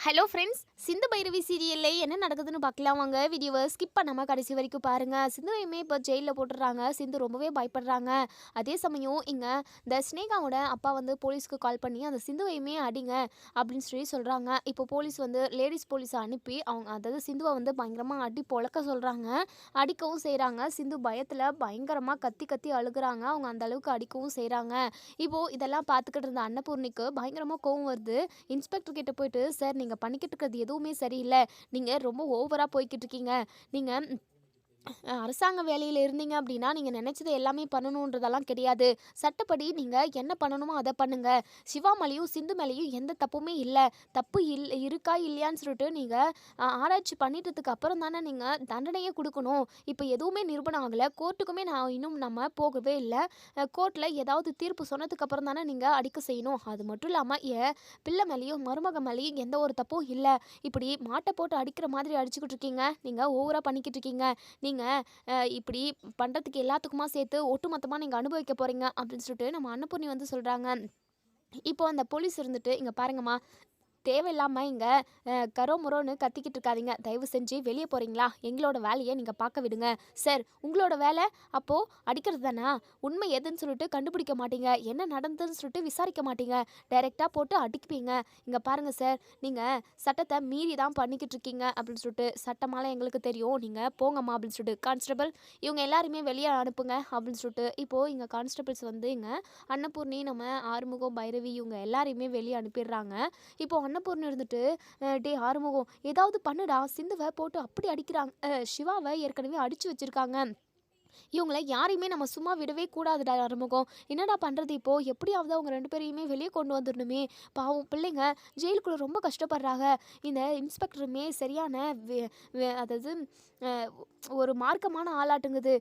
Hello friends, Sindhu Bhairavi சீரியல்ல என்ன நடக்குதுன்னு பார்க்கலாம் வாங்க. வீடியோவை ஸ்கிப் பண்ணாமல் கடைசி வரைக்கும் பாருங்கள். சிந்துவையுமே இப்போ ஜெயிலில் போட்டுடுறாங்க. சிந்து ரொம்பவே பயப்படுறாங்க. அதே சமயம் இங்கே இந்த ஸ்னேகாவோட அப்பா வந்து போலீஸ்க்கு கால் பண்ணி அந்த சிந்துவையுமே அடிங்க அப்படின்னு சொல்லி சொல்கிறாங்க. இப்போ போலீஸ் வந்து லேடிஸ் போலீஸை அனுப்பி அவங்க அதாவது சிந்துவை வந்து பயங்கரமாக அடி பொழக்க சொல்கிறாங்க. அடிக்கவும் செய்கிறாங்க. சிந்து பயத்தில் பயங்கரமாக கத்தி கத்தி அழுகுறாங்க. அவங்க அந்த அளவுக்கு அடிக்கவும் செய்கிறாங்க. இப்போது இதெல்லாம் பார்த்துக்கிட்டு இருந்த அன்னபூர்ணிக்கு பயங்கரமாக கோவம் வருது. இன்ஸ்பெக்டர் கிட்ட போயிட்டு, சார் நீங்கள் பண்ணிக்கிட்டு இருக்கிறது எதுவுமே சரியில்லை, நீங்கள் ரொம்ப ஓவராக போய்கிட்டு இருக்கீங்க, நீங்கள் அரசாங்க வேலையில் இருந்தீங்க அப்படின்னா நீங்கள் நினச்சது எல்லாமே பண்ணணுன்றதெல்லாம் கிடையாது. சட்டப்படி நீங்கள் என்ன பண்ணணுமோ அதை பண்ணுங்கள். சிவா மேலேயும் சிந்து மேலேயும் எந்த தப்புமே இல்லை. தப்பு இருக்கா இல்லையான்னு சொல்லிட்டு நீங்கள் ஆராய்ச்சி பண்ணிட்டதுக்கு அப்புறம் தானே நீங்கள் தண்டனையே கொடுக்கணும். இப்போ எதுவுமே நிரூபணம் ஆகலை. கோர்ட்டுக்குமே இன்னும் நம்ம போகவே இல்லை. கோர்ட்டில் ஏதாவது தீர்ப்பு சொன்னதுக்கு அப்புறம் தானே நீங்கள் அடிக்க செய்யணும். அது மட்டும் இல்லாமல் என் பிள்ளை மேலேயும் மருமக மேலேயும் எந்த ஒரு தப்பும் இல்லை. இப்படி மாட்டை போட்டு அடிக்கிற மாதிரி அடிச்சுக்கிட்டு இருக்கீங்க. நீங்கள் ஓவராக பண்ணிக்கிட்டு இருக்கீங்க. இப்படி பண்ணுறதுக்கு எல்லாத்துக்குமா சேர்த்து ஒட்டுமொத்தமாக நீங்கள் அனுபவிக்க போகிறீங்க அப்படின்னு சொல்லிட்டு நம்ம அன்னபூர்ணி வந்து சொல்கிறாங்க. இப்போ அந்த போலீஸ் இருந்துட்டு, இங்கே பாருங்கம்மா, தேவையில்லாமல் இங்கே கரோ முரோன்னு கத்திக்கிட்டு இருக்காதீங்க. தயவு செஞ்சு வெளியே போகிறீங்களா? எங்களோட வேலையை நீங்கள் பார்க்க விடுங்க. சார், உங்களோட வேலை அப்போது அடிக்கிறது தானா? உண்மை எதுன்னு சொல்லிட்டு கண்டுபிடிக்க மாட்டீங்க. என்ன நடந்ததுன்னு சொல்லிட்டு விசாரிக்க மாட்டீங்க. டைரெக்டாக போட்டு அடிப்பீங்க. இங்கே பாருங்கள் சார், நீங்கள் சட்டத்தை மீறி தான் பண்ணிக்கிட்டு இருக்கீங்க அப்படின்னு சொல்லிட்டு, சட்டமால எங்களுக்கு தெரியும், நீங்கள் போங்கம்மா அப்படின்னு சொல்லிட்டு, கான்ஸ்டபிள் இவங்க எல்லாருமே வெளியே அனுப்புங்க அப்படின்னு சொல்லிட்டு, இப்போது இங்கே கான்ஸ்டபிள்ஸ் வந்து இங்கே அன்னபூர்ணி, நம்ம ஆறுமுகம், பைரவி இவங்க எல்லாரையுமே வெளியே அனுப்பிடுறாங்க. இப்போ அன்னபூர்ணி இருந்துட்டு, டே ஆறுமுகம் ஏதாவது பண்ணுடா, சிந்துவை போட்டு அப்படி அடிக்கிறாங்க, சிவாவை ஏற்கனவே அடித்து வச்சுருக்காங்க, இவங்கள யாரையுமே நம்ம சும்மா விடவே கூடாதுடா ஆறுமுகம், என்னடா பண்ணுறது இப்போது, எப்படியாவது அவங்க 2 பேரையுமே வெளியே கொண்டு வந்துடணுமே, பாவம் பிள்ளைங்க ஜெயிலுக்குள்ளே ரொம்ப கஷ்டப்படுறாங்க. இந்த இன்ஸ்பெக்டருமே சரியான அதாவது ஒரு மார்க்கமான ஆளாட்டுங்குது.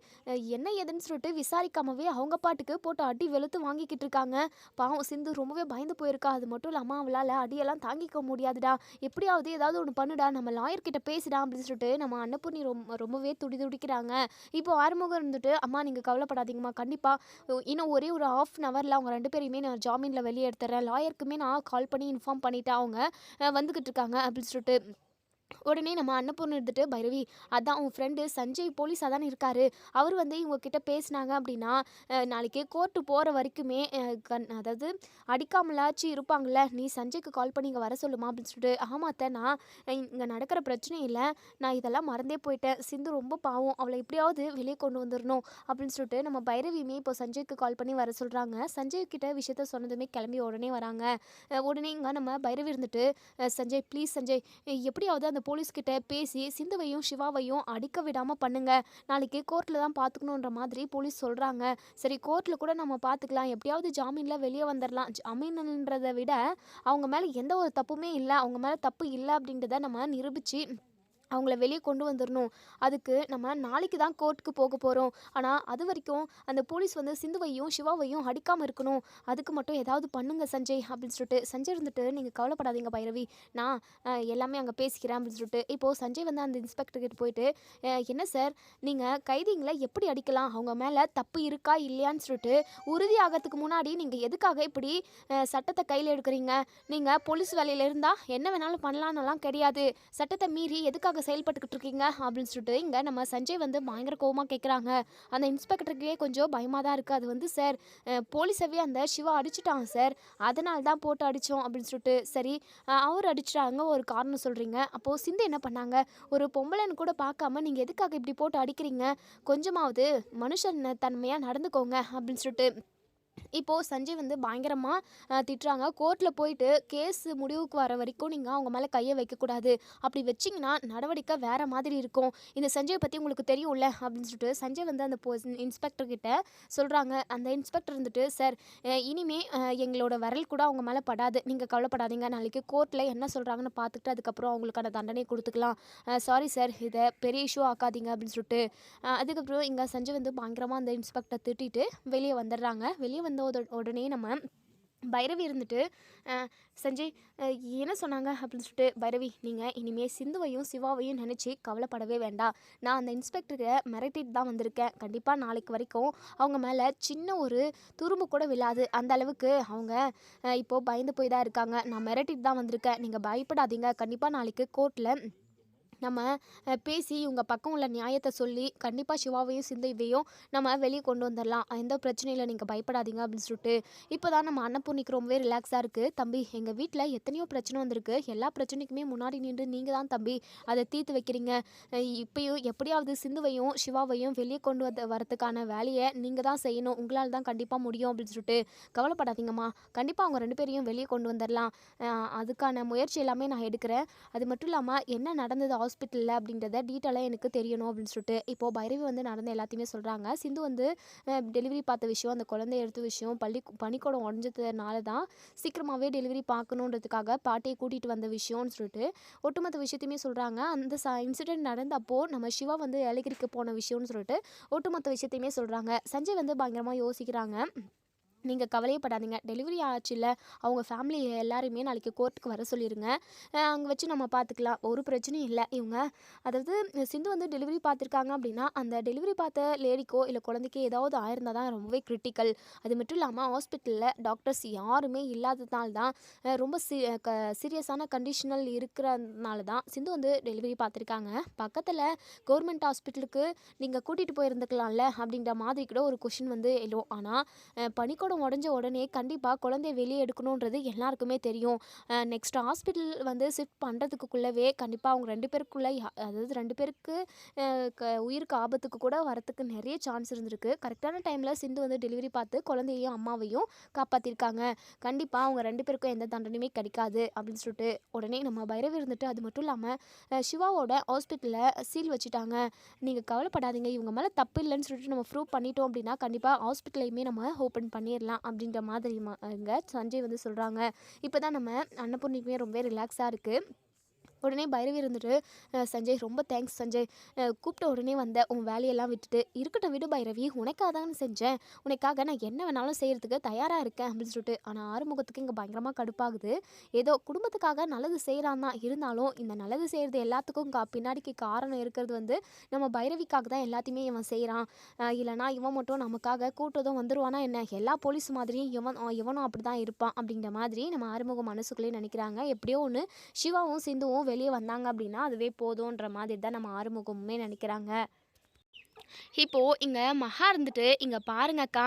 என்ன ஏதுன்னு சொல்லிட்டு விசாரிக்காமவே அவங்க பாட்டுக்கு போட்டு அடி வெளுத்து வாங்கிக்கிட்டு இருக்காங்க. பாவம் சிந்து ரொம்பவே பயந்து போயிருக்கா. அது மட்டும் இல்லாமல் அவளால் அடியெல்லாம் தாங்கிக்க முடியாதுடா, எப்படியாவது ஏதாவது ஒன்று பண்ணுடா, நம்ம லாயர்கிட்ட பேசிடா அப்படின்னு சொல்லிட்டு நம்ம அன்னபூர்ணி ரொம்பவே துடிக்கிறாங்க. இப்போ ஆறுமுகம் இருந்துட்டு, அம்மா நீங்கள் கவலைப்படாதீங்கம்மா, கண்டிப்பாக இன்னும் ஒரே ஒரு ½ அன் ஹவரில் அவங்க 2 பேரையுமே நான் ஜாமீனில் வெளியே எடுத்துறேன். லாயருக்குமே நான் கால் பண்ணி இன்ஃபார்ம் பண்ணிவிட்டு அவங்க வந்துக்கிட்டு இருக்காங்க அப்படின்னு சொல்லிட்டு, உடனே நம்ம அன்னபூர்ணி இருந்துட்டு, பைரவி அதான் உன் ஃப்ரெண்டு சஞ்சய் போலீஸாக தானே இருக்காரு, அவர் வந்து இவங்கக்கிட்ட பேசினாங்க அப்படின்னா நாளைக்கு கோர்ட்டு போகிற வரைக்குமே அதாவது அடிக்காமலாச்சு இருப்பாங்கள்ல, நீ சஞ்சய்க்கு கால் பண்ணி இங்கே வர சொல்லுமா அப்படின்னு சொல்லிட்டு, ஆமாத்த நான் இங்கே நடக்கிற பிரச்சனை இல்லை, நான் இதெல்லாம் மறந்தே போயிட்டேன், சிந்து ரொம்ப பாவம், அவளை எப்படியாவது வெளியே கொண்டு வந்துடணும் அப்படின்னு சொல்லிட்டு நம்ம பைரவியுமே இப்போ சஞ்சய்க்கு கால் பண்ணி வர சொல்கிறாங்க. சஞ்சய் கிட்ட விஷயத்த சொன்னதுமே கிளம்பி உடனே வராங்க. உடனே இங்கே நம்ம பைரவி இருந்துட்டு, சஞ்சய் ப்ளீஸ் சஞ்சய், எப்படியாவது அந்த போலீஸ்கிட்ட பேசி சிந்துவையும் சிவாவையும் அடிக்க விடாமல் பண்ணுங்க, நாளைக்கு கோர்ட்டில் தான் பார்த்துக்கணுன்ற மாதிரி போலீஸ் சொல்கிறாங்க. சரி, கோர்ட்டில் கூட நம்ம பார்த்துக்கலாம், எப்படியாவது ஜாமீனில் வெளியே வந்துடலாம். ஜாமீன்ன்றதை விட அவங்க மேலே எந்த ஒரு தப்புமே இல்லை, அவங்க மேலே தப்பு இல்லை அப்படின்றத நம்ம நிரூபித்து அவங்கள வெளியே கொண்டு வந்துடணும். அதுக்கு நம்ம நாளைக்கு தான் கோர்ட்டுக்கு போக போகிறோம். ஆனால் அது வரைக்கும் அந்த போலீஸ் வந்து சிந்துவையும் சிவாவையும் அடிக்காமல் இருக்கணும். அதுக்கு மட்டும் ஏதாவது பண்ணுங்க சஞ்சய் அப்படின்னு சொல்லிட்டு, சஞ்சய் இருந்துட்டு, நீங்கள் கவலைப்படாதீங்க பைரவி, நான் எல்லாமே அங்கே பேசிக்கிறேன் அப்படின்னு சொல்லிட்டு, இப்போது சஞ்சய் வந்து அந்த இன்ஸ்பெக்டர்கிட்ட போயிட்டு, என்ன சார், நீங்கள் கைதிங்களை எப்படி அடிக்கலாம், அவங்க மேலே தப்பு இருக்கா இல்லையான்னு சொல்லிட்டு உறுதியாகிறதுக்கு முன்னாடி நீங்கள் எதுக்காக இப்படி சட்டத்தை கையில் எடுக்கிறீங்க? நீங்கள் போலீஸ் வேலையில் இருந்தால் என்ன வேணாலும் பண்ணலான்னெல்லாம் கிடையாது, சட்டத்தை மீறி எதுக்காக செயல்பட்டுக்கிட்டு இருக்கீங்க அப்படின்னு சொல்லிட்டு இங்கே நம்ம சஞ்சய் வந்து பயங்கர கோவமாக கேட்குறாங்க. அந்த இன்ஸ்பெக்டருக்கே கொஞ்சம் பயமாக தான் இருக்குது. அது வந்து, சார் போலீஸவே அந்த சிவா அடிச்சுட்டாங்க சார், அதனால தான் போட்டு அடித்தோம் அப்படின்னு சொல்லிட்டு, சரி அவர் அடிச்சிட்டாங்க ஒரு காரணம் சொல்கிறீங்க, அப்போது சிந்து என்ன பண்ணாங்க, ஒரு பொம்பளைன்னு கூட பார்க்காம நீங்கள் எதுக்காக இப்படி போட்டு அடிக்கிறீங்க, கொஞ்சமாவது மனுஷன் தன்மையாக நடந்துக்கோங்க அப்படின்னு சொல்லிட்டு இப்போது சஞ்சய் வந்து பயங்கரமாக திட்டுறாங்க. கோர்ட்டில் போயிட்டு கேஸ் முடிவுக்கு வர வரைக்கும் நீங்கள் அவங்க மேலே கையை வைக்கக்கூடாது, அப்படி வச்சிங்கன்னா நடவடிக்கை வேறு மாதிரி இருக்கும், இந்த சஞ்சயை பற்றி உங்களுக்கு தெரியும்ல அப்படின்னு சொல்லிட்டு சஞ்சய் வந்து அந்த இன்ஸ்பெக்டர்கிட்ட சொல்கிறாங்க. அந்த இன்ஸ்பெக்டர் இருந்துட்டு, சார் இனிமே எங்களோட விரல் கூட அவங்க மேலே படாது, நீங்கள் கவலைப்படாதீங்க, நாளைக்கு கோர்ட்டில் என்ன சொல்கிறாங்கன்னு பார்த்துக்கிட்டு அதுக்கப்புறம் அவங்களுக்கான தண்டனை கொடுத்துக்கலாம், சாரி சார், இதை பெரிய இஷ்யூ ஆக்காதீங்க அப்படின்னு சொல்லிட்டு அதுக்கப்புறம் இங்கே சஞ்சய் வந்து பயங்கரமாக அந்த இன்ஸ்பெக்டர் திட்டிட்டு வெளியே வந்துடுறாங்க. வெளியே வந்த உடனே நம்ம பைரவி இருந்துட்டு, அ "சஞ்சய் என்ன சொன்னாங்க?" அப்படின்னு சொல்லிட்டு, "பைரவி நீங்க இனிமே சிந்துவையும், சிவாவையும் நினச்சி கவலைப்படவே வேண்டாம். நான் அந்த இன்ஸ்பெக்டர மிரட்டிட்டு தான் வந்திருக்கேன். கண்டிப்பா நாளைக்கு வரைக்கும் அவங்க மேல சின்ன ஒரு துரும்பு கூட விழாது. அந்த அளவுக்கு அவங்க இப்போ பயந்து போய் தான் இருக்காங்க. நான் மிரட்டிட்டு தான் வந்திருக்கேன். நீங்க பயப்படாதீங்க. கண்டிப்பா நாளைக்கு கோர்ட்ல நம்ம பேசி இவங்க பக்கம் உள்ள நியாயத்த சொல்லி கண்டிப்பாக சிவாவையும் சிந்தைவையும் நம்ம வெளியே கொண்டு வந்துடலாம். எந்த பிரச்சனையும் இல்லை, நீங்கள் பயப்படாதீங்க அப்படின்னு சொல்லிட்டு இப்போ தான் நம்ம அன்னபூர்ணிக்கு ரொம்பவே ரிலாக்ஸாக இருக்குது. தம்பி எங்கள் வீட்டில் எத்தனையோ பிரச்சனை வந்திருக்கு, எல்லா பிரச்சனைக்குமே முன்னாடி நின்று நீங்கள் தான் தம்பி அதை தீர்த்து வைக்கிறீங்க. இப்பயும் எப்படியாவது சிந்துவையும் சிவாவையும் வெளியே கொண்டு வரதுக்கான வேலையை நீங்கள் தான் செய்யணும், உங்களால் தான் கண்டிப்பாக முடியும் அப்படின்னு சொல்லிட்டு கவலைப்படாதீங்கம்மா, கண்டிப்பாக அவங்க 2 பேரையும் வெளியே கொண்டு வந்துடலாம். அதுக்கான முயற்சி எல்லாமே நான் எடுக்கிறேன். அது மட்டும் இல்லாமல் என்ன நடந்தது ஹாஸ்பிட்டலில் அப்படின்றத டீட்டெயிலாக எனக்கு தெரியணும் அப்படின்னு சொல்லிட்டு இப்போது பைரவி வந்து நடந்த எல்லாத்தையுமே சொல்கிறாங்க. சிந்து வந்து டெலிவரி பார்த்த விஷயம், அந்த குழந்தைய எடுத்த விஷயம், பனிக்கூடம் உடஞ்சதுனால தான் சீக்கிரமாகவே டெலிவரி பார்க்கணுன்றதுக்காக பாட்டியை கூட்டிகிட்டு வந்த விஷயம்னு சொல்லிட்டு ஒட்டுமொத்த விஷயத்தையுமே சொல்கிறாங்க. அந்த இன்சிடென்ட் நடந்தப்போ நம்ம சிவா வந்து ஏலகிரிக்கு போன விஷயம்னு சொல்லிட்டு ஒட்டுமொத்த விஷயத்தையுமே சொல்கிறாங்க. சஞ்சய் வந்து பயங்கரமாக யோசிக்கிறாங்க. நீங்கள் கவலையப்படாதீங்க, டெலிவரி ஆச்சுல்ல, அவங்க ஃபேமிலி எல்லாரையுமே நாளைக்கு கோர்ட்டுக்கு வர சொல்லிடுங்க. அங்கே வச்சு நம்ம பார்த்துக்கலாம், ஒரு பிரச்சனையும் இல்லை. இவங்க அதாவது சிந்து வந்து டெலிவரி பார்த்துருக்காங்க அப்படின்னா அந்த டெலிவரி பார்த்த லேடிக்கோ இல்லை குழந்தைக்கோ ஏதாவது ஆயிருந்தால் தான் ரொம்பவே கிரிட்டிக்கல். அது மட்டும் இல்லாமல் ஹாஸ்பிட்டலில் டாக்டர்ஸ் யாருமே இல்லாததுனால தான் ரொம்ப சீரியஸான கண்டிஷனல் இருக்கிறதுனால தான் சிந்து வந்து டெலிவரி பார்த்துருக்காங்க. பக்கத்தில் கவர்மெண்ட் ஹாஸ்பிட்டலுக்கு நீங்கள் கூட்டிகிட்டு போயிருந்துக்கலாம்ல அப்படின்ற மாதிரி கூட ஒரு கொஷின் வந்து எழும். ஆனால் பனிக்கூடம் உடஞ்ச உடனே கண்டிப்பாக குழந்தைய வெளியே எடுக்கணுன்றது எல்லாருக்குமே தெரியும். நெக்ஸ்ட் ஹாஸ்பிட்டல் வந்து ஷிஃப்ட் பண்ணுறதுக்குள்ளவே கண்டிப்பாக அவங்க 2 பேருக்குள்ளே அதாவது 2 பேருக்கு உயிருக்கு ஆபத்துக்கு கூட வரத்துக்கு நிறைய சான்ஸ் இருந்திருக்கு. கரெக்டான டைமில் சிந்து வந்து டெலிவரி பார்த்து குழந்தையையும் அம்மாவையும் காப்பாற்றிருக்காங்க. கண்டிப்பாக அவங்க 2 பேருக்கும் எந்த தண்டனையுமே கிடைக்காது அப்படின்னு சொல்லிட்டு உடனே நம்ம பைரவி இருந்துட்டு, அது மட்டும் இல்லாமல் சிவாவோட ஹாஸ்பிட்டலில் சீல் வச்சுட்டாங்க. நீங்கள் கவலைப்படாதீங்க, இவங்க மேலே தப்பு இல்லைன்னு சொல்லிட்டு நம்ம ப்ரூவ் பண்ணிட்டோம் அப்படின்னா கண்டிப்பாக ஹாஸ்பிட்டலையுமே நம்ம ஓப்பன் பண்ணிடலாம் அப்படின்ற மாதிரி இங்க சஞ்சய் வந்து சொல்கிறாங்க. இப்போ தான் நம்ம அன்னபூர்ணிக்குமே ரொம்ப ரிலாக்ஸாக இருக்குது. உடனே பைரவி இருந்துட்டு, சஞ்சய் ரொம்ப தேங்க்ஸ் சஞ்சய், கூப்பிட்ட உடனே வந்த உன் வேலையெல்லாம் விட்டுட்டு. இருக்கட்டும் விடு பைரவி, உனக்காக தான் செஞ்சேன், உனக்காக நான் என்ன வேணாலும் செய்கிறதுக்கு தயாராக இருக்கேன் அப்படின்னு சொல்லிட்டு. ஆனால் ஆறுமுகத்துக்கு இங்கே பயங்கரமாக கடுப்பாகுது. ஏதோ குடும்பத்துக்காக நல்லது செய்கிறான் தான், இருந்தாலும் இந்த நல்லது செய்கிறது எல்லாத்துக்கும் பின்னாடிக்கு காரணம் இருக்கிறது வந்து நம்ம பைரவிக்காக தான் எல்லாத்தையுமே இவன் செய்கிறான். இல்லைனா இவன் மட்டும் நமக்காக கூட்டதும் வந்துடுவானா என்ன, எல்லா போலீஸ் மாதிரியும் இவனும் அப்படி தான் இருப்பான் அப்படின்ற மாதிரி நம்ம ஆறுமுகம் மனசுக்குள்ளேயே நினைக்கிறாங்க. எப்படியோ ஒன்று சிவாவும் சிந்துவும் வெளியே வந்தாங்க அப்படின்னா அதுவே போதுன்ற மாதிரி தான் நம்ம ஆறுமுகமுமே நினைக்கிறாங்க. இப்போது இங்கே மகா இருந்துட்டு, இங்கே பாருங்கக்கா,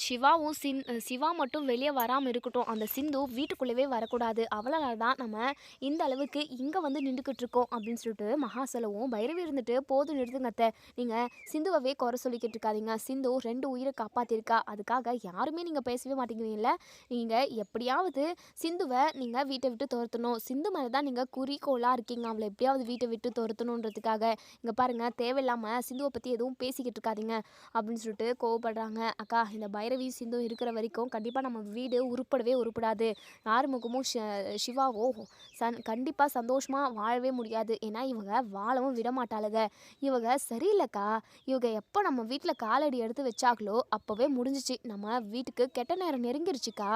சிவாவும் சிவா மட்டும் வெளியே வராமல் இருக்கட்டும், அந்த சிந்து வீட்டுக்குள்ளேயே வரக்கூடாது, அவளால் தான் நம்ம இந்த அளவுக்கு இங்கே வந்து நின்றுக்கிட்டு இருக்கோம் அப்படின்னு சொல்லிட்டு மகா சொல்லவும் பைரவி இருந்துட்டு, போதும் நிறுத்துங்க அத்தை, நீங்கள் சிந்துவவே குறை சொல்லிக்கிட்டு இருக்காதீங்க, சிந்து 2 உயிரை காப்பாற்றிருக்கா, அதுக்காக யாருமே நீங்கள் பேசவே மாட்டேங்கிறீங்கள, நீங்கள் எப்படியாவது சிந்துவை நீங்கள் வீட்டை விட்டு துரத்தணும், சிந்து மேலே தான் நீங்கள் குறிக்கோளாக இருக்கீங்க, அவளை எப்படியாவது வீட்டை விட்டு துரத்தணுன்றதுக்காக. இங்கே பாருங்கள், தேவையில்லாமல் சிந்துவை பற்றி எதுவும் பேசிக்கிட்டு இருக்காதீங்க அப்படின்னு சொல்லிட்டு கோவப்படுறாங்க. அக்கா, இந்த பைரவி சிந்தும் இருக்கிற வரைக்கும் கண்டிப்பாக நம்ம வீடு உருப்படாது, ஆறுமுகமும் சிவாவும் கண்டிப்பாக சந்தோஷமாக வாழவே முடியாது. ஏன்னா இவங்க வாழவும் விட மாட்டாளுங்க, இவங்க சரியில்லைக்கா, இவங்க எப்போ நம்ம வீட்டில் காலடி எடுத்து வச்சாங்களோ அப்போவே முடிஞ்சிச்சு, நம்ம வீட்டுக்கு கெட்ட நேரம் நெருங்கிருச்சுக்கா,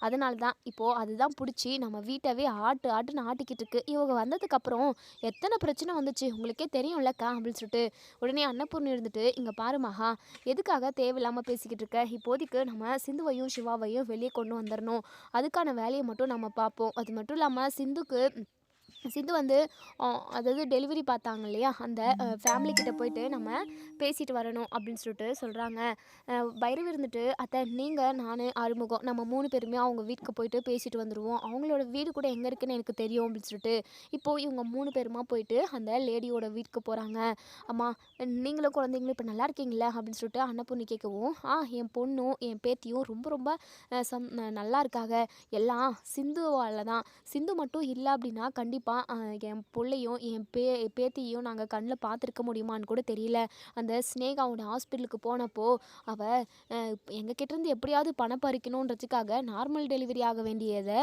அதனால தான் இப்போது அதுதான் பிடிச்சி நம்ம வீட்டவே ஆட்டுன்னு ஆட்டிக்கிட்டு இருக்கு. இவங்க வந்ததுக்கப்புறம் எத்தனை பிரச்சனை வந்துச்சு உங்களுக்கே தெரியும்லக்கா அப்படின்னு சொல்லிட்டு உடனே அன்னபூர்ணி இருந்துட்டு, இங்கே பாரு மகா, எதுக்காக தேவையில்லாமல் பேசிக்கிட்டு இருக்க, இப்போதைக்கு நம்ம சிந்துவையும் சிவாவையும் வெளியே கொண்டு வந்துடணும், அதுக்கான வேலையை மட்டும் நம்ம பார்ப்போம். அது மட்டும் இல்லாமல் சிந்து வந்து அதாவது டெலிவரி பார்த்தாங்க இல்லையா, அந்த ஃபேமிலி கிட்ட போயிட்டு நம்ம பேசிட்டு வரணும் அப்படின்னு சொல்லிட்டு சொல்கிறாங்க. பைரவி இருந்துட்டு, அத்தை நீங்கள் நான் ஆறுமுகம் நம்ம 3 பேருமே அவங்க வீட்டுக்கு போயிட்டு பேசிட்டு வந்துடுவோம், அவங்களோட வீடு கூட எங்கே இருக்குன்னு எனக்கு தெரியும் அப்படின்னு சொல்லிட்டு இப்போது இவங்க 3 பேருமா போயிட்டு அந்த லேடியோட வீட்டுக்கு போகிறாங்க. அம்மா, நீங்களும் குழந்தைங்களும் இப்போ நல்லா இருக்கீங்களா அப்படின்னு சொல்லிட்டு அன்னபூர்ணி கேட்கவும், என் பொண்ணும் என் பேத்தியும் ரொம்ப ரொம்ப நல்லா இருக்காங்க, எல்லாம் சிந்துவால் தான், சிந்து மட்டும் இல்லை அப்படின்னா கண்டிப்பாக கண்டிப்பாக என் புள்ளையும் என் பேத்தியும் நாங்கள் கண்ணில் பார்த்துருக்க முடியுமான்னு கூட தெரியல. அந்த ஸ்னேகாவோட ஹாஸ்பிட்டலுக்கு போனப்போ அவள் எங்ககிட்டேருந்து எப்படியாவது பணம் பறிக்கணுன்றதுக்காக நார்மல் டெலிவரி ஆக வேண்டியதை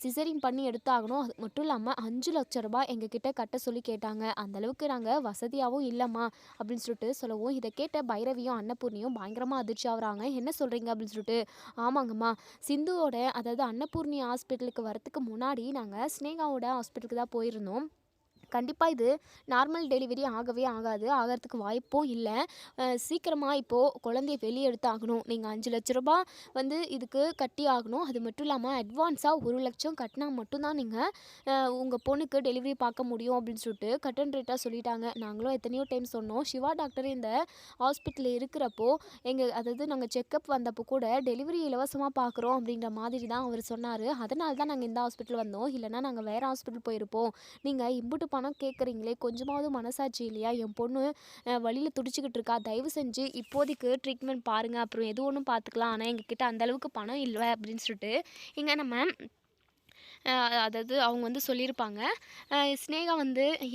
சிசரிங் பண்ணி எடுத்தாகணும். அது மட்டும் இல்லாமல் 5 லட்ச ரூபாய் எங்ககிட்ட கட்ட சொல்லி கேட்டாங்க. அந்தளவுக்கு நாங்கள் வசதியாகவும் இல்லைம்மா அப்படின்னு சொல்லிட்டு சொல்லவும், இதை கேட்ட பைரவியும் அன்னபூர்ணியும் பயங்கரமாக அதிர்ச்சி ஆகுறாங்க. என்ன சொல்கிறீங்க அப்படின்னு சொல்லிட்டு. ஆமாங்கம்மா, சிந்துவோட அதாவது அன்னபூர்ணி ஹாஸ்பிட்டலுக்கு வரத்துக்கு முன்னாடி நாங்கள் ஸ்னேகாவோட ஹாஸ்பிட்டலுக்கு தான் போயிருந்தோம். கண்டிப்பாக இது நார்மல் டெலிவரி ஆகவே ஆகாது, ஆகிறதுக்கு வாய்ப்பும் இல்லை. சீக்கிரமாக இப்போது குழந்தைய வெளியே எடுத்தாகணும். நீங்கள் 5 லட்ச ரூபா இதுக்கு கட்டி ஆகணும். அது மட்டும் இல்லாமல் அட்வான்ஸாக 1 லட்சம் கட்டினா மட்டும்தான் நீங்கள் உங்கள் பொண்ணுக்கு டெலிவரி பார்க்க முடியும் அப்படின்னு சொல்லிட்டு கட்டன் ரேட்டாக சொல்லிட்டாங்க. நாங்களும் எத்தனையோ டைம் சொன்னோம். சிவா டாக்டர் இந்த ஹாஸ்பிட்டலில் இருக்கிறப்போ அதாவது நாங்கள் செக்கப் வந்தப்போ கூட டெலிவரி இலவசமாக பார்க்குறோம் அப்படின்ற மாதிரி தான் அவர் சொன்னார். அதனால தான் நாங்கள் இந்த ஹாஸ்பிட்டல் வந்தோம். இல்லைனா நாங்கள் வேறு ஹாஸ்பிட்டல் போயிருப்போம். நீங்கள் இம்புட்டு பணம் கேட்குறீங்களே, கொஞ்சமாவது மனசாட்சி இல்லையா? என் பொண்ணு வழியில் துடிச்சிக்கிட்டு இருக்கா, தயவு செஞ்சு இப்போதைக்கு ட்ரீட்மெண்ட் பாருங்கள், அப்புறம் எது ஒன்றும் பார்த்துக்கலாம். ஆனால் எங்ககிட்ட அந்தளவுக்கு பணம் இல்லை அப்படின்னு சொல்லிட்டு இங்கே நம்ம அதாவது அவங்க சொல்லியிருப்பாங்க. ஸ்னேகா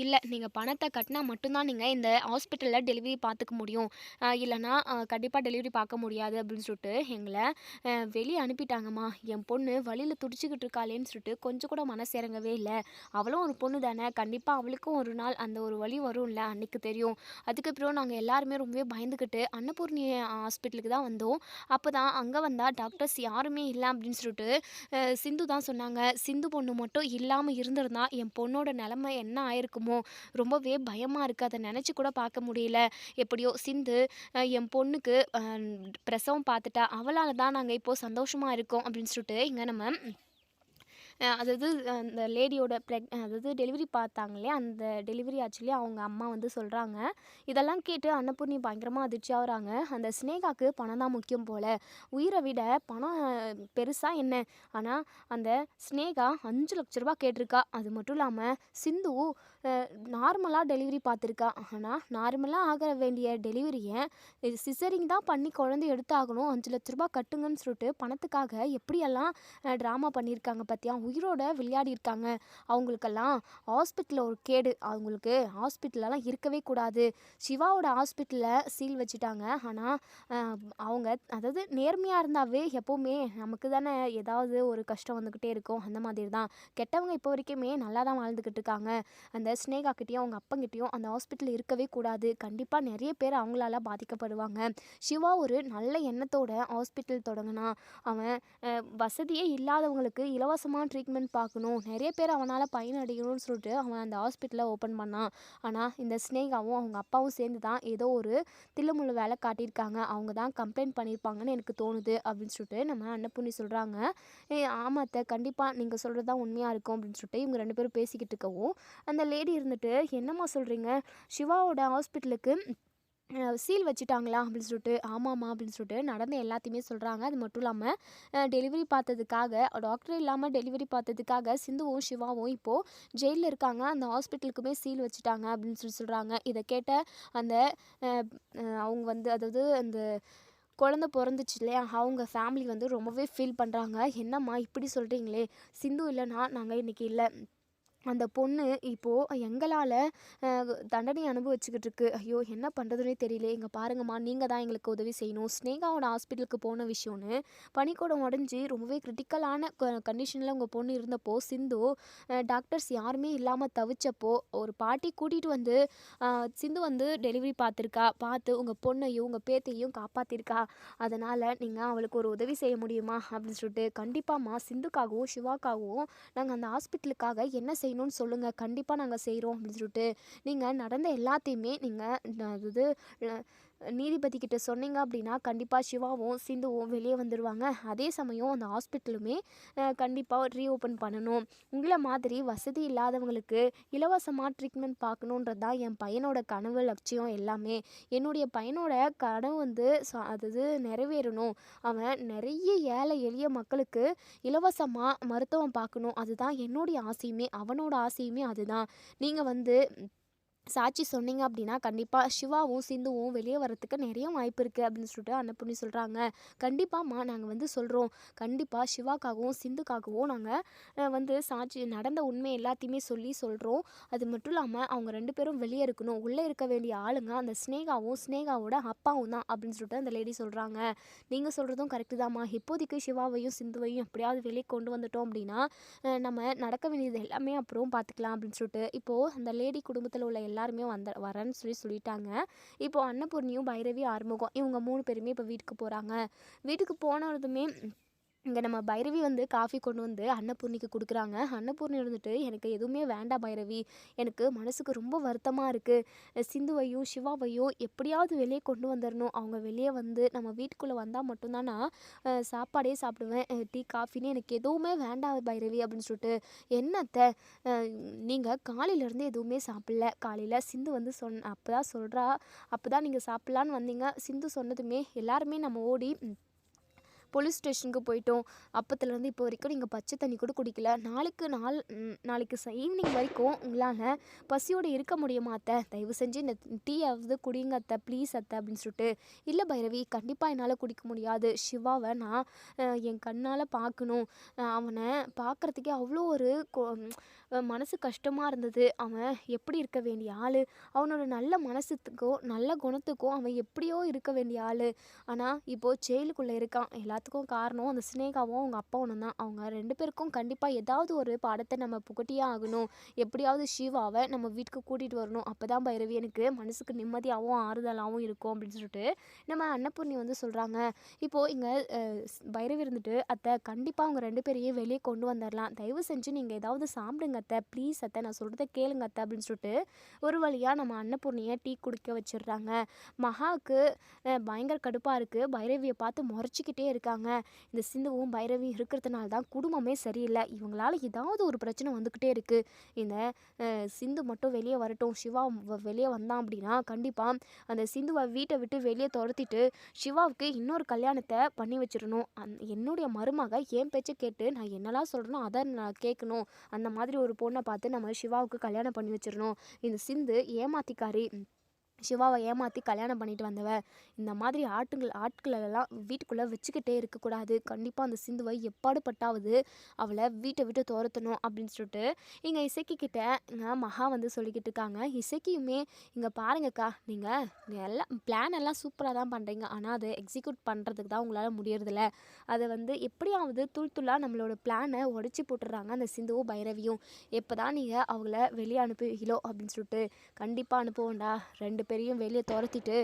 இல்லை, நீங்கள் பணத்தை கட்டினா மட்டும்தான் நீங்கள் இந்த ஹாஸ்பிட்டலில் டெலிவரி பார்த்துக்க முடியும், இல்லைனா கண்டிப்பாக டெலிவரி பார்க்க முடியாது அப்படின்னு சொல்லிட்டு எங்களை வெளியே அனுப்பிட்டாங்கம்மா. என் பொண்ணு வழியில் துடிச்சிக்கிட்டு இருக்காளேன்னு சொல்லிட்டு கொஞ்சம் கூட மனசு இறங்கவே இல்லை. அவளும் ஒரு பொண்ணு தானே, கண்டிப்பாக அவளுக்கும் ஒரு நாள் அந்த ஒரு வழி வரும்ல, அன்றைக்கு தெரியும். அதுக்கப்புறம் நாங்கள் எல்லாருமே ரொம்பவே பயந்துக்கிட்டு அன்னபூர்ணி ஹாஸ்பிட்டலுக்கு தான் வந்தோம். அப்போ தான் அங்கே வந்தால் டாக்டர்ஸ் யாருமே இல்லை அப்படின்னு சொல்லிட்டு சிந்து தான் சொன்னாங்க. சிந்து பொண்ணு மட்டும் இல்லாமல் இருந்திருந்தா என் பொண்ணோட நிலமை என்ன ஆயிருக்குமோ, ரொம்பவே பயமாக இருக்குது. அதை நினச்சி கூட பார்க்க முடியல. எப்படியோ சிந்து என் பொண்ணுக்கு பிரசவம் பார்த்துட்டா, அவளால் தான் நாங்கள் இப்போது சந்தோஷமாக இருக்கோம் அப்படின்னு சொல்லிட்டு இங்கே நம்ம அதாவது அந்த லேடியோட அதாவது டெலிவரி பார்த்தாங்க இல்லையா, அந்த டெலிவரி ஆச்சுலேயே அவங்க அம்மா சொல்கிறாங்க. இதெல்லாம் கேட்டு அன்னபூர்ணி பயங்கரமாக அதிர்ச்சி ஆகுறாங்க. அந்த ஸ்னேகாவுக்கு பணம் தான் முக்கியம் போல், உயிரை விட பணம் பெருசாக என்ன. ஆனால் அந்த ஸ்னேகா 5 லட்ச ரூபா கேட்டிருக்கா. அது மட்டும் இல்லாமல் சிந்து நார்மலாக டெலிவரி பார்த்துருக்கா. ஆனால் நார்மலாக ஆக வேண்டிய டெலிவரியை சிசரிங் தான் பண்ணி குழந்தை எடுத்தாகணும், 5 லட்ச ரூபா கட்டுங்கன்னு சொல்லிட்டு பணத்துக்காக எப்படியெல்லாம் ட்ராமா பண்ணியிருக்காங்க பார்த்தியா. உயிரோட விளையாடி இருக்காங்க. அவங்களுக்கெல்லாம் ஹாஸ்பிட்டலில் ஒரு கேடு, அவங்களுக்கு ஹாஸ்பிட்டலெல்லாம் இருக்கவே கூடாது. சிவாவோட ஹாஸ்பிட்டலில் சீல் வச்சுட்டாங்க. ஆனால் அவங்க அதாவது நேர்மையாக இருந்தாவே எப்போவுமே நமக்கு தானே ஏதாவது ஒரு கஷ்டம் வந்துக்கிட்டே இருக்கும். அந்த மாதிரி தான் கெட்டவங்க இப்போ வரைக்குமே நல்லா தான் வாழ்ந்துக்கிட்டு இருக்காங்க. அந்த ஸ்னேகாக்கிட்டேயும் அவங்க அப்பங்கிட்டேயும் அந்த ஹாஸ்பிட்டல் இருக்கவே கூடாது. கண்டிப்பாக நிறைய பேர் அவங்களால பாதிக்கப்படுவாங்க. சிவா ஒரு நல்ல எண்ணத்தோட ஹாஸ்பிட்டல் தொடங்கினா, அவன் வசதியே இல்லாதவங்களுக்கு இலவசமாக ட்ரீட்மெண்ட் பார்க்கணும், நிறைய பேர் அவனால் பயனடையணும்னு சொல்லிட்டு அவன் அந்த ஹாஸ்பிட்டலை ஓப்பன் பண்ணான். ஆனால் இந்த ஸ்னேகாவும் அவங்க அப்பாவும் சேர்ந்து தான் ஏதோ ஒரு தில்லுமுள்ளு வேலை காட்டியிருக்காங்க. அவங்க தான் கம்ப்ளைண்ட் பண்ணியிருப்பாங்கன்னு எனக்கு தோணுது அப்படின்னு சொல்லிட்டு நம்ம அன்னபூர்ணி சொல்கிறாங்க. ஆமாத்த, கண்டிப்பாக நீங்கள் சொல்கிறது தான் உண்மையாக இருக்கும் அப்படின்னு சொல்லிட்டு இவங்க 2 பேரும் பேசிக்கிட்டு இருக்கவும், அந்த லேடி இருந்துட்டு என்னம்மா சொல்கிறீங்க, சிவாவோட ஹாஸ்பிட்டலுக்கு சீல் வச்சுட்டாங்களா அப்படின்னு சொல்லிட்டு. ஆமாம்மா அப்படின்னு சொல்லிட்டு நடந்த எல்லாத்தையுமே சொல்கிறாங்க. அது மட்டும் இல்லாமல் டெலிவரி பார்த்ததுக்காக டாக்டர் இல்லாமல் டெலிவரி பார்த்ததுக்காக சிந்துவும் சிவாவும் இப்போது ஜெயிலில் இருக்காங்க. அந்த ஹாஸ்பிட்டலுக்குமே சீல் வச்சுட்டாங்க அப்படின்னு சொல்கிறாங்க. இதை கேட்ட அந்த அவங்க அதாவது அந்த குழந்த பிறந்துச்சு இல்லையா, அவங்க ஃபேமிலி ரொம்பவே ஃபீல் பண்ணுறாங்க. என்னம்மா இப்படி சொல்கிறீங்களே, சிந்து இல்லைன்னா நாங்கள் இன்றைக்கி இல்லை, அந்த பொண்ணு இப்போது எங்களால் தண்டனை அனுபவிச்சுக்கிட்டு இருக்கு. ஐயோ, என்ன பண்ணுறதுனே தெரியல. இங்கே பாருங்கம்மா, நீங்கள் தான் எங்களுக்கு உதவி செய்யணும். ஸ்னேகாவோட ஹாஸ்பிட்டலுக்கு போன விஷயம்னு பனிக்கூடம் உடஞ்சி ரொம்பவே கிரிட்டிக்கலான கண்டிஷனில் உங்கள் பொண்ணு இருந்தப்போ, சிந்து டாக்டர்ஸ் யாருமே இல்லாமல் தவிச்சப்போ ஒரு பாட்டி கூட்டிகிட்டு சிந்து டெலிவரி பார்த்துருக்கா. பார்த்து உங்கள் பொண்ணையும் உங்கள் பேத்தையும் காப்பாற்றிருக்கா. அதனால் நீங்கள் அவளுக்கு ஒரு உதவி செய்ய முடியுமா அப்படின்னு சொல்லிட்டு. கண்டிப்பாம்மா, சிந்துக்காகவும் சிவாக்காகவும் நாங்கள் அந்த ஹாஸ்பிட்டலுக்காக என்ன செய்யணும்னு சொல்லுங்கள், கண்டிப்பாக நாங்கள் செய்கிறோம் அப்படின்னு சொல்லிட்டு நீங்கள் நடந்த எல்லாத்தையுமே நீங்கள் அதாவது நீதிபதி கிட்ட சொன்னீங்க அப்படின்னா கண்டிப்பாக சிவாவும் சிந்துவும் வெளியே வந்துடுவாங்க. அதே சமயம் அந்த ஹாஸ்பிட்டலுமே கண்டிப்பாக ரீஓப்பன் பண்ணணும். உங்களை மாதிரி வசதி இல்லாதவங்களுக்கு இலவசமாக ட்ரீட்மெண்ட் பார்க்கணுன்றது தான் என் பையனோட கனவு, லட்சியம் எல்லாமே. என்னுடைய பையனோட கனவு அதாவது நிறைவேறணும். அவன் நிறைய ஏழை எளிய மக்களுக்கு இலவசமாக மருத்துவம் பார்க்கணும். அதுதான் என்னுடைய ஆசையுமே, அவனோட ஆசையுமே அதுதான். நீங்கள் சாட்சி சொன்னீங்க அப்படின்னா கண்டிப்பாக சிவாவும் சிந்துவும் வெளியே வரத்துக்கு நிறைய வாய்ப்பு இருக்குது அப்படின்னு சொல்லிட்டு அன்னபூர்ணி சொல்கிறாங்க. கண்டிப்பாம்மா நாங்கள் வந்து சொல்கிறோம். கண்டிப்பாக சிவாக்காகவும் சிந்துக்காகவும் நாங்கள் வந்து சாட்சி நடந்த உண்மை எல்லாத்தையுமே சொல்கிறோம். அது மட்டும் இல்லாமல் அவங்க 2 பேரும் வெளியே இருக்கணும். உள்ளே இருக்க வேண்டிய ஆளுங்க அந்த ஸ்னேகாவும் ஸ்னேகாவோட அப்பாவும் தான் அப்படின்னு சொல்லிட்டு அந்த லேடி சொல்கிறாங்க. நீங்கள் சொல்கிறதும் கரெக்டு தாம்மா. இப்போதைக்கு சிவாவையும் சிந்துவையும் எப்படியாவது வெளியே கொண்டு வந்துட்டோம் அப்படின்னா நம்ம நடக்க வேண்டியது எல்லாமே அப்புறம் பார்த்துக்கலாம் அப்படின்னு சொல்லிட்டு இப்போது அந்த லேடி குடும்பத்தில் உள்ள எல்லாருமே வரேன்னு சொல்லிட்டாங்க. இப்போ அன்னபூர்ணியும் பைரவி ஆறுமுகம் இவங்க 3 பேருமே இப்போ வீட்டுக்கு போகிறாங்க. வீட்டுக்கு போனதுமே இங்கே நம்ம பைரவி வந்து காஃபி கொண்டு வந்து அன்னபூர்ணிக்கு கொடுக்குறாங்க. அன்னபூர்ணி இருந்துட்டு எனக்கு எதுவுமே வேண்டாம் பைரவி, எனக்கு மனசுக்கு ரொம்ப வருத்தமாக இருக்குது. சிந்துவையும் சிவாவையும் எப்படியாவது வெளியே கொண்டு வந்துடணும். அவங்க வெளியே வந்து நம்ம வீட்டுக்குள்ளே வந்தால் மட்டும்தான் நான் சாப்பாடே சாப்பிடுவேன். டீ காஃபின்னு எனக்கு எதுவுமே வேண்டாம் பைரவி அப்படின்னு சொல்லிட்டு. என்னத்தை நீங்கள் காலையிலேருந்து எதுவுமே சாப்பிடல. காலையில் சிந்து வந்து அப்போ தான் சொல்கிறா, அப்போ தான் நீங்கள் சாப்பிட்லான்னு வந்தீங்க. சிந்து சொன்னதுமே எல்லாருமே நம்ம ஓடி போலீஸ் ஸ்டேஷனுக்கு போயிட்டோம். அப்பத்துலேருந்து இப்போ வரைக்கும் நீங்கள் பச்சை தண்ணி கூட குடிக்கல. நாளைக்கு ஈவினிங் வரைக்கும் உங்களால் பசியோடு இருக்க முடியுமா அத்தை? தயவு செஞ்சு இந்த டீயாவது குடிங்க அத்தை, ப்ளீஸ் அத்தை அப்படின்னு சொல்லிட்டு. இல்லை பைரவி, கண்டிப்பாக என்னால் குடிக்க முடியாது. சிவாவை நான் என் கண்ணால் பார்க்கணும். அவனை பார்க்குறதுக்கே அவ்வளோ ஒரு மனசு கஷ்டமாக இருந்தது. அவன் எப்படி இருக்க வேண்டிய ஆள், அவனோட நல்ல மனசுக்கும் நல்ல குணத்துக்கும் அவன் எப்படியோ இருக்க வேண்டிய ஆள். ஆனால் இப்போது ஜெயிலுக்குள்ளே இருக்கான். எல்லாத்துக்கும் காரணம் அந்த ஸ்னேகாவும் அவங்க அப்பாவும் தான். அவங்க 2 பேருக்கும் கண்டிப்பாக ஏதாவது ஒரு பாடத்தை நம்ம புகட்டியே ஆகணும். எப்படியாவது சிவாவை நம்ம வீட்டுக்கு கூட்டிகிட்டு வரணும். அப்போ தான் பைரவி எனக்கு மனசுக்கு நிம்மதியாகவும் ஆறுதலாகவும் இருக்கும் அப்படின்னு சொல்லிட்டு நம்ம அன்னபூர்ணி வந்து சொல்கிறாங்க. இப்போது இங்கே பைரவி இருந்துட்டு அத்தை கண்டிப்பாக அவங்க 2 பேரையும் வெளியே கொண்டு வந்துடலாம். தயவு செஞ்சு நீங்கள் ஏதாவது சாப்பிடுங்க அத்தை, ப்ளீஸ் அத்தை, நான் சொல்கிறத கேளுங்க அத்தை அப்படின்னு சொல்லிட்டு ஒரு வழியாக நம்ம அன்னபூர்ணியை டீ குடிக்க வச்சிடுறாங்க. மகாவுக்கு பயங்கர கடுப்பாக இருக்குது. பைரவியை பார்த்து முறைச்சிக்கிட்டே இருக்காங்க. இந்த சிந்துவும் பைரவியும் இருக்கிறதுனால தான் குடும்பமே சரியில்லை. இவங்களால ஏதாவது ஒரு பிரச்சனை வந்துக்கிட்டே இருக்குது. இந்த சிந்து மட்டும் வெளியே வரட்டும். சிவா வெளியே வந்தான் அப்படின்னா கண்டிப்பாக அந்த சிந்துவை வீட்டை விட்டு வெளியே துரத்திட்டு சிவாவுக்கு இன்னொரு கல்யாணத்தை பண்ணி வச்சிடணும். என்னுடைய மருமக என் பேச்சை கேட்டு நான் என்னெல்லாம் சொல்கிறேனோ அதை நான் கேட்கணும். அந்த மாதிரி ஒரு பொண்ணை பார்த்து நம்ம சிவாவுக்கு கல்யாணம் பண்ணி வச்சிடணும். இந்த சிந்து ஏமாத்திக்காரி, சிவாவை ஏமாற்றி கல்யாணம் பண்ணிட்டு வந்தவ. இந்த மாதிரி ஆட்களெல்லாம் வீட்டுக்குள்ளே வச்சுக்கிட்டே இருக்கக்கூடாது. கண்டிப்பாக அந்த சிந்துவை எப்பாடுபட்டாவது அவளை வீட்டை விட்டு துரத்தணும் அப்படின்னு சொல்லிட்டு இங்கே இசைக்கிட்ட மகா வந்து சொல்லிக்கிட்டு இருக்காங்க. இசைக்கியுமே இங்கே பாருங்கக்கா, நீங்கள் எல்லாம் பிளான் எல்லாம் சூப்பராக தான் பண்ணுறீங்க. ஆனால் அதை எக்ஸிக்யூட் பண்ணுறதுக்கு தான் உங்களால் முடியறதில்ல. அதை வந்து எப்படியாவது துள்ளாக நம்மளோட பிளானை உடச்சி போட்டுடுறாங்க அந்த சிந்துவும் பைரவியும். எப்போ தான் நீங்கள் அவங்கள வெளியே அனுப்புவீங்களோ அப்படின்னு சொல்லிட்டு. கண்டிப்பாக அனுப்புவோண்டா. 2 பேரையும் வெளியே துரத்திட்டு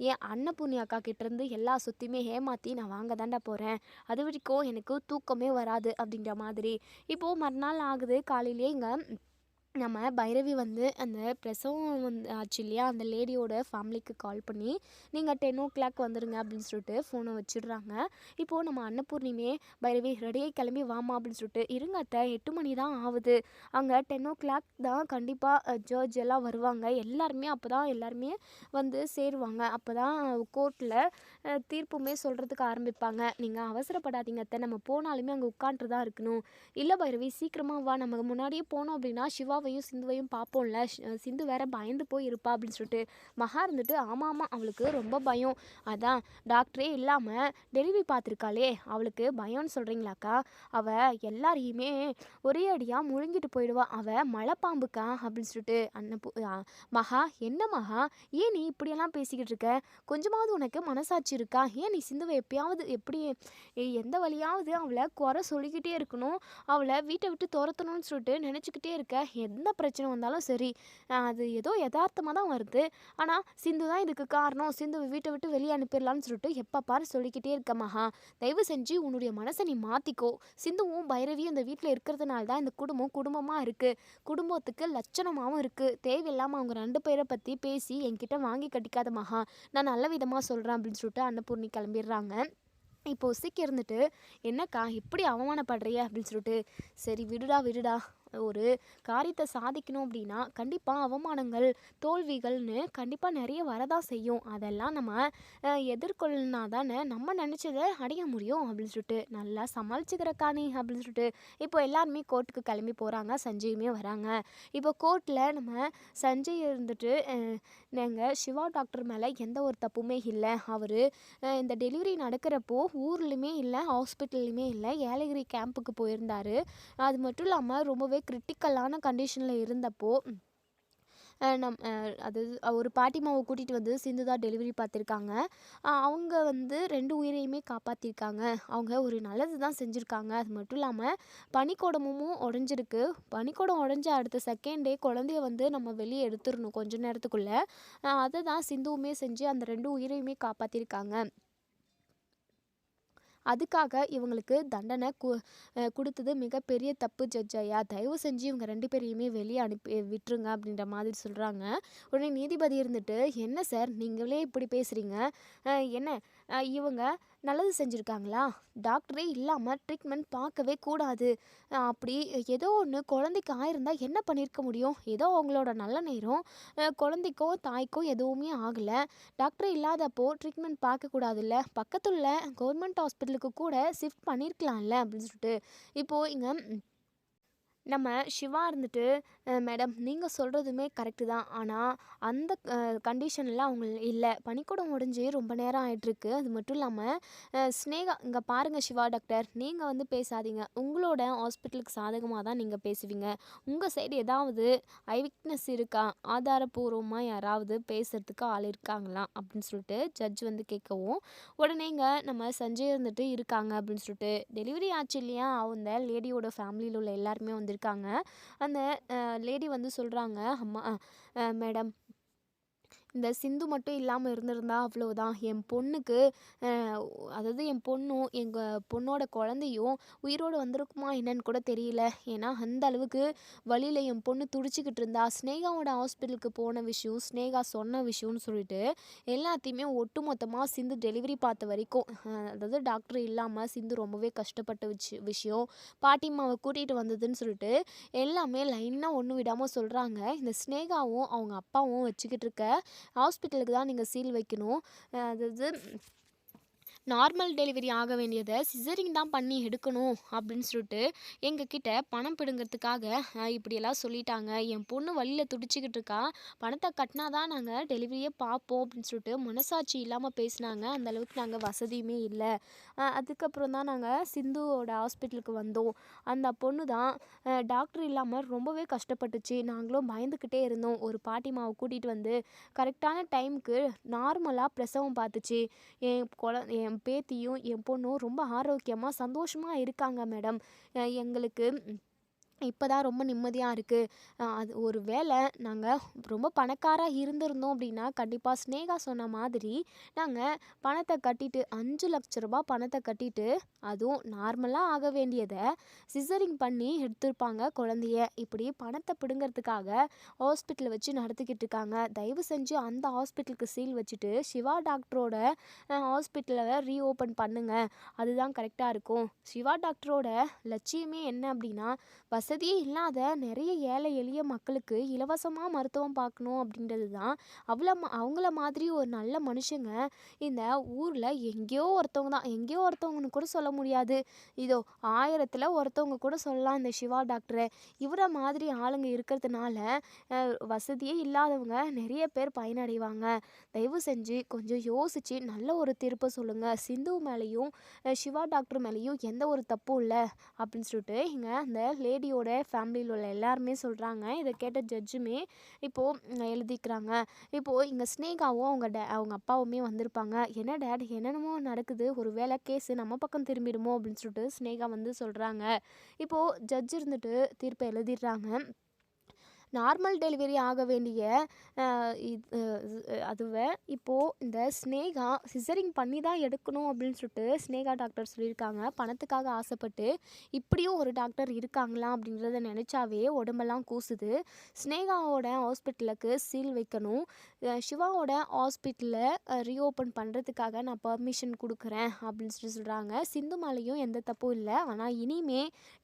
என் அன்னபூர்ணி அக்கா கிட்டேருந்து எல்லா சொத்தையுமே ஏமாற்றி நான் வாங்க தாண்டா போகிறேன். அது வரைக்கும் எனக்கு தூக்கமே வராது அப்படின்ற மாதிரி. இப்போது மறுநாள் ஆகுது. காலையிலே இங்கே நம்ம பைரவி வந்து அந்த பிரசவம் வந்து ஆச்சு இல்லையா, அந்த லேடியோட ஃபேமிலிக்கு கால் பண்ணி நீங்கள் 10 o'clock வந்துடுங்க அப்படின்னு சொல்லிட்டு ஃபோனை வச்சிடுறாங்க. இப்போது நம்ம அன்னபூர்ணிமே பைரவி ரெடியாகி கிளம்பி வாமா அப்படின்னு சொல்லிட்டு. இருங்க அத்தை, 8 மணி தான் ஆகுது. அங்கே 10 o'clock தான் கண்டிப்பாக ஜட்ஜ் எல்லாம் வருவாங்க. எல்லாருமே வந்து சேருவாங்க. அப்போ தான் கோர்ட்டில் தீர்ப்புமே சொல்கிறதுக்கு ஆரம்பிப்பாங்க. நீங்கள் அவசரப்படாதீங்க அத்தை, நம்ம போனாலுமே அங்கே உட்காண்ட்டு தான் இருக்கணும். இல்லை பைரவி, சீக்கிரமாக வா, நம்ம முன்னாடியே போனோம் அப்படின்னா சிவாவையும் சிந்துவையும் பார்ப்போம்ல, சிந்து வேற பயந்து போய் இருப்பா அப்படின்னு சொல்லிட்டு. மகா இருந்துட்டு ஆமாம் அவளுக்கு ரொம்ப பயம். அதான் டாக்டரே இல்லாமல் டெலிவரி பார்த்துருக்காளே, அவளுக்கு பயம்னு சொல்கிறீங்களாக்கா? அவள் எல்லாரையுமே ஒரே அடியாக முழுங்கிட்டு போயிடுவா. அவள் மலைப்பாம்புக்கா அப்படின்னு சொல்லிட்டு மகா, என்ன மகா, ஏன் நீ இப்படியெல்லாம் பேசிக்கிட்டு இருக்க? கொஞ்சமாவது உனக்கு மனசாட்சி இருக்கா? ஏன் நீ சிந்துவை எப்படி எந்த வழியாவது அவளை குறை சொல்லிக்கிட்டே இருக்கணும், அவளை வீட்டை விட்டு துரத்தணும்னு சொல்லிட்டு நினச்சிக்கிட்டே இருக்க? எந்த பிரச்சனை வந்தாலும் சரி, அது ஏதோ யதார்த்தமாக தான் வருது. ஆனால் சிந்து தான் இதுக்கு காரணம், சிந்துவை வீட்டை விட்டு வெளியே அனுப்பிடலான்னு சொல்லிட்டு எப்போ பாரு சொல்லிக்கிட்டே இருக்க மகா. தயவு செஞ்சு உன்னுடைய மனசை நீ மாற்றிக்கோ. சிந்துவும் பைரவியும் இந்த வீட்டில் இருக்கிறதுனால தான் இந்த குடும்பமாக இருக்குது. குடும்பத்துக்கு லட்சணமாகவும் இருக்குது. தேவையில்லாமல் அவங்க 2 பேரை பற்றி பேசி என்கிட்ட வாங்கி கட்டிக்காத மகா. நான் நல்ல விதமாக சொல்கிறேன் அப்படின்னு சொல்லிட்டு அன்னபூர்ணி கிளம்பிடுறாங்க. இப்போ உசிக்கு இருந்துட்டு என்னக்கா இப்படி அவமானப்படுறிய அப்படின்னு சொல்லிட்டு. சரி விடுடா ஒரு காரியத்தை சாதிக்கணும் அப்படின்னா கண்டிப்பாக அவமானங்கள் தோல்விகள்னு கண்டிப்பாக நிறைய வரதான் செய்யும். அதெல்லாம் நம்ம எதிர்கொள்ளனா தானே நம்ம நினச்சதை அடைய முடியும் அப்படின்னு சொல்லிட்டு நல்லா சமாளிச்சுக்கிற காணி அப்படின்னு சொல்லிட்டு இப்போ எல்லாருமே கோர்ட்டுக்கு கிளம்பி போகிறாங்க. சஞ்சயுமே வராங்க. இப்போ கோர்ட்டில் நம்ம சஞ்சய் இருந்துட்டு நாங்கள் சிவா டாக்டர் மேலே எந்த ஒரு தப்புமே இல்லை. அவர் இந்த டெலிவரி நடக்கிறப்போ ஊர்லேயுமே இல்லை, ஹாஸ்பிட்டல்லையுமே இல்லை, ஏலகிரி கேம்புக்கு போயிருந்தார். அது மட்டும் இல்லாமல் ரொம்பவே கிரிட்டிக்கலான கண்டிஷனில் இருந்தப்போ அது ஒரு பாட்டிமாவை கூட்டிகிட்டு வந்து சிந்து தான் டெலிவரி பார்த்துருக்காங்க. அவங்க வந்து 2 உயிரையுமே காப்பாற்றிருக்காங்க. அவங்க ஒரு நல்லது தான் செஞ்சுருக்காங்க. அது மட்டும் இல்லாமல் பனிக்கூடமும் உடஞ்சிருக்கு. பனிக்கூடம் உடஞ்ச அடுத்த செகண்டே குழந்தைய வந்து நம்ம வெளியே எடுத்துடணும் கொஞ்ச நேரத்துக்குள்ளே. அதை தான் சிந்துவுமே செஞ்சு அந்த 2 உயிரையுமே காப்பாற்றிருக்காங்க. அதுக்காக இவங்களுக்கு தண்டனை கொடுத்தது மிகப்பெரிய தப்பு ஜட்ஜ் ஐயா. தயவு செஞ்சு இவங்க 2 பேரையுமே வெளியே அனுப்பி விட்டுருங்க அப்படின்ற மாதிரி சொல்கிறாங்க. உடனே நீதிபதி இருந்துட்டு, என்ன சார் நீங்களே இப்படி பேசுகிறீங்க? என்ன இவங்க நல்லது செஞ்சுருக்காங்களா? டாக்டரே இல்லாமல் ட்ரீட்மெண்ட் பார்க்கவே கூடாது. அப்படி ஏதோ ஒன்று குழந்தைக்கு ஆயிருந்தா என்ன பண்ணியிருக்க முடியும்? ஏதோ அவங்களோட நல்ல நேரம். குழந்தைக்கோ தாய்க்கோ எதுவுமே ஆகலை. டாக்டரே இல்லாதப்போ ட்ரீட்மெண்ட் பார்க்கக்கூடாதுல்ல. பக்கத்துள்ள கவர்மெண்ட் ஹாஸ்பிட்டலுக்கு கூட ஷிஃப்ட் பண்ணியிருக்கலாம்ல அப்படின்னு சொல்லிட்டு இப்போது இங்கே நம்ம சிவா இருந்துட்டு, மேடம் நீங்கள் சொல்கிறதுமே கரெக்டு தான். ஆனால் அந்த கண்டிஷனில் அவங்க இல்லை. பனிக்கூடம் உடைஞ்சு ரொம்ப நேரம் ஆயிட்டிருக்கு. அது மட்டும் இல்லாமல் ஸ்னேகா இங்கே பாருங்கள் சிவா டாக்டர், நீங்கள் வந்து பேசாதீங்க. உங்களோட ஹாஸ்பிட்டலுக்கு சாதகமாக தான் நீங்கள் பேசுவீங்க. உங்கள் சைடு ஏதாவது ஐ விட்னஸ் இருக்கா? ஆதாரபூர்வமாக யாராவது பேசுகிறதுக்கு ஆள் இருக்காங்களா அப்படின்னு சொல்லிட்டு ஜட்ஜ் வந்து கேட்கவும், உடனே இங்கே நம்ம சஞ்சய் இருந்துட்டு இருக்காங்க அப்படின்னு சொல்லிட்டு டெலிவரி ஆச்சு இல்லையா, அந்த லேடியோட ஃபேமிலியில் உள்ள எல்லாருமே வந்திருக்காங்க. அந்த லேடி வந்து சொல்கிறாங்க, அம்மா மேடம் இந்த சிந்து மட்டும் இல்லாமல் இருந்திருந்தா அவ்வளோதான். என் பொண்ணுக்கு அதாவது என் பொண்ணும் எங்கள் பொண்ணோட குழந்தையும் உயிரோடு வந்திருக்குமா என்னன்னு கூட தெரியல. ஏன்னா அந்த அளவுக்கு வழியில் என் பொண்ணு துடிச்சிக்கிட்டு இருந்தா. ஸ்னேகாவோட ஹாஸ்பிட்டலுக்கு போன விஷயம், ஸ்னேகா சொன்ன விஷயம்னு சொல்லிட்டு எல்லாத்தையுமே ஒட்டு மொத்தமாக சிந்து டெலிவரி பார்த்த வரைக்கும், அதாவது டாக்டர் இல்லாமல் சிந்து ரொம்பவே கஷ்டப்பட்ட விஷயம், பாட்டிம்மாவை கூட்டிகிட்டு வந்ததுன்னு சொல்லிட்டு எல்லாமே லைனாக ஒன்று விடாமல் சொல்கிறாங்க. இந்த ஸ்னேகாவும் அவங்க அப்பாவும் வச்சுக்கிட்டு இருக்க ஹாஸ்பிட்டலுக்கு தான் நீங்கள் சீல் வைக்கணும். அதாவது நார்மல் டெலிவரி ஆக வேண்டியதை சிசரிங் தான் பண்ணி எடுக்கணும் அப்படின்னு சொல்லிட்டு எங்ககிட்ட பணம் பிடுங்கிறதுக்காக இப்படியெல்லாம் சொல்லிட்டாங்க. என் பொண்ணு வழியில் துடிச்சிக்கிட்டு இருக்கா, பணத்தை கட்டினா தான் நாங்கள் டெலிவரியே பார்ப்போம் அப்படின்னு சொல்லிட்டு மனசாட்சி இல்லாமல் பேசினாங்க. அந்தளவுக்கு நாங்கள் வசதியுமே இல்லை. அதுக்கப்புறம் தான் நாங்கள் சிந்துவோட ஹாஸ்பிட்டலுக்கு வந்தோம். அந்த பொண்ணு தான் டாக்டர் இல்லாமல் ரொம்பவே கஷ்டப்பட்டுச்சு. நாங்களும் பயந்துக்கிட்டே இருந்தோம். ஒரு பாட்டிமாவை கூட்டிகிட்டு வந்து கரெக்டான டைமுக்கு நார்மலாக பிரசவம் பார்த்துச்சு. என் பேத்தியும் என் பொண்ணும் ரொம்ப ஆரோக்கியமாக சந்தோஷமாக இருக்காங்க மேடம். எங்களுக்கு இப்போ தான் ரொம்ப நிம்மதியாக இருக்குது. அது ஒரு வேளை நாங்கள் ரொம்ப பணக்காராக இருந்திருந்தோம் அப்படின்னா கண்டிப்பாக ஸ்னேகா சொன்ன மாதிரி நாங்கள் பணத்தை கட்டிட்டு 5,00,000 பணத்தை கட்டிட்டு அதுவும் நார்மலாக ஆக வேண்டியதை சிசரிங் பண்ணி எடுத்திருப்பாங்க குழந்தைய. இப்படி பணத்தை பிடுங்கிறதுக்காக ஹாஸ்பிட்டலை வச்சு நடத்திக்கிட்டு இருக்காங்க. தயவு செஞ்சு அந்த ஹாஸ்பிட்டலுக்கு சீல் வச்சுட்டு சிவா டாக்டரோட ஹாஸ்பிட்டலை ரீஓப்பன் பண்ணுங்க. அதுதான் கரெக்டாக இருக்கும். சிவா டாக்டரோட லட்சியமே என்ன அப்படின்னா வசதியே இல்லாத நிறைய ஏழை எளிய மக்களுக்கு இலவசமாக மருத்துவம் பார்க்கணும் அப்படின்றது தான். அவங்கள மாதிரி ஒரு நல்ல மனுஷங்க இந்த ஊரில் எங்கேயோ ஒருத்தவங்க தான். எங்கேயோ ஒருத்தவங்கன்னு கூட சொல்ல முடியாது, இதோ 1000ல் ஒருத்தவங்க கூட சொல்லலாம் இந்த சிவா டாக்டரை. இவரை மாதிரி ஆளுங்க இருக்கிறதுனால வசதியே இல்லாதவங்க நிறைய பேர் பயனடைவாங்க. தயவு செஞ்சு கொஞ்சம் யோசித்து நல்ல ஒரு தீர்ப்பை சொல்லுங்கள். சிந்து மேலேயும் சிவா டாக்டர் மேலேயும் எந்த ஒரு தப்பும் இல்லை அப்படின்னு சொல்லிட்டு இங்கே அந்த லேடியோட ஃபேமிலியில் உள்ள எல்லாருமே சொல்கிறாங்க. இதை கேட்ட ஜட்ஜுமே இப்போது எழுதிக்கிறாங்க. இப்போது இங்கே ஸ்னேகாவும் அவங்க அப்பாவுமே வந்திருப்பாங்க. என்ன டேட் என்னென்னமோ நடக்குது, ஒரு வேளை கேஸு நம்ம பக்கம் திரும்பிடுமோ அப்படின்னு சொல்லிட்டு ஸ்னேகா வந்து சொல்கிறாங்க. இப்போது ஜட்ஜ் இருந்துட்டு தீர்ப்பை எழுதிடுறாங்க. நார்மல் டெலிவரி ஆக வேண்டிய அதுவே இப்போது இந்த ஸ்னேகா சிசரிங் பண்ணி தான் எடுக்கணும் அப்படின்னு சொல்லிட்டு ஸ்னேகா டாக்டர் சொல்லியிருக்காங்க. பணத்துக்காக ஆசைப்பட்டு இப்படியும் ஒரு டாக்டர் இருக்காங்களா அப்படின்றத நினச்சாவே உடம்பெல்லாம் கூசுது. ஸ்னேகாவோட ஹாஸ்பிட்டலுக்கு சீல் வைக்கணும். சிவாவோட ஹாஸ்பிட்டலை ரீஓப்பன் பண்ணுறதுக்காக நான் பர்மிஷன் கொடுக்குறேன் அப்படின்னு சொல்லி சொல்கிறாங்க. சிந்து மேலேயும் எந்த தப்பும் இல்லை. ஆனால் இனிமே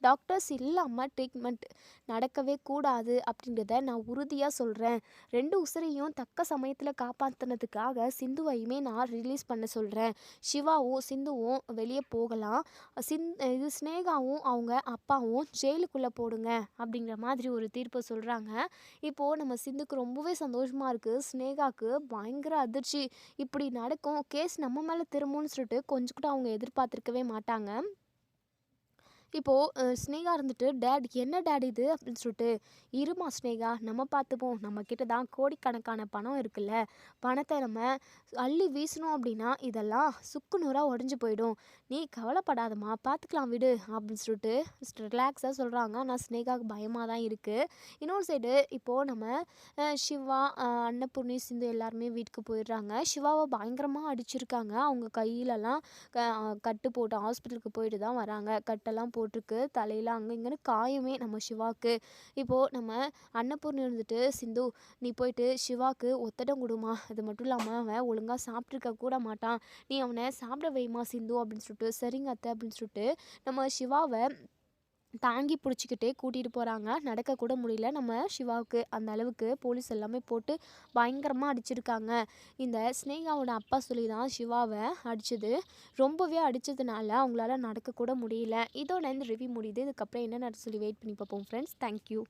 டாக்டர்ஸ் இல்லாமல் ட்ரீட்மெண்ட் நடக்கவே கூடாது அப்படின்றத நான் உறுதியாக சொல்கிறேன். 2 உசிரையும் தக்க சமயத்தில் காப்பாற்றினதுக்காக சிந்துவையுமே நான் ரிலீஸ் பண்ண சொல்கிறேன். சிவாவும் சிந்துவும் வெளியே போகலாம். இது ஸ்னேகாவும் அவங்க அப்பாவும் ஜெயிலுக்குள்ளே போடுங்க அப்படிங்கிற மாதிரி ஒரு தீர்ப்பை சொல்கிறாங்க. இப்போது நம்ம சிந்துக்கு ரொம்பவே சந்தோஷமாக இருக்குது. ஸ்னேகாவுக்கு பயங்கர அதிர்ச்சி. இப்படி நடக்கும், கேஸ் நம்ம மேலே திரும்பும்னு சொல்லிட்டு கொஞ்சம் கூட அவங்க எதிர்பார்த்துருக்கவே மாட்டாங்க. இப்போது ஸ்னேகா இருந்துட்டு, டேட் என்ன டேட் இது அப்படின்னு சொல்லிட்டு, இருமா ஸ்னேகா நம்ம பார்த்துப்போம், நம்மக்கிட்ட தான் கோடிக்கணக்கான பணம் இருக்குல்ல, பணத்தை நம்ம அள்ளி வீசணும் அப்படின்னா இதெல்லாம் சுக்கு நூறாக உடஞ்சி போயிடும், நீ கவலைப்படாதம்மா பார்த்துக்கலாம் விடு அப்படின்னு சொல்லிட்டு ரிலாக்ஸாக சொல்கிறாங்க. ஆனால் ஸ்னேகாவுக்கு பயமாக தான் இருக்குது. இன்னொரு சைடு இப்போது நம்ம சிவா, அன்னபூர்ணி, சிந்து எல்லாருமே வீட்டுக்கு போயிடுறாங்க. சிவாவை பயங்கரமாக அடிச்சிருக்காங்க. அவங்க கையிலலாம் கட்டு போட்டு ஹாஸ்பிட்டலுக்கு போயிட்டு தான் வராங்க. கட்டெல்லாம் போட்டிருக்கு, தலையில் அங்கே இங்கேன்னு காயமே நம்ம சிவாவுக்கு. இப்போது நம்ம அன்னபூர்ணி இருந்துட்டு, சிந்து நீ போயிட்டு சிவாவுக்கு ஒத்தடம் கொடுமா, அது மட்டும் இல்லாமல் அவன் ஒழுங்காக சாப்பிட்ருக்க கூட மாட்டான், நீ அவனை சாப்பிட வைமா சிந்து அப்படின்னு சொல்லிட்டு, சரிங்க அத்தை அப்படின்னு சொல்லிட்டு நம்ம சிவாவை தாங்கி பிடிச்சிக்கிட்டே கூட்டிகிட்டு போகிறாங்க. நடக்கக்கூட முடியல நம்ம சிவாவுக்கு. அந்த அளவுக்கு போலீஸ் எல்லாமே போட்டு பயங்கரமாக அடிச்சிருக்காங்க. இந்த ஸ்னேகாவோட அப்பா சொல்லி தான் சிவாவை அடித்தது. ரொம்பவே அடித்ததுனால அவங்களால நடக்கக்கூட முடியல. இதோட இந்த ரிவ்யூ முடியுது. இதுக்கப்புறம் என்ன நடந்து சொல்லி வெயிட் பண்ணி பார்ப்போம் ஃப்ரெண்ட்ஸ். தேங்க்யூ.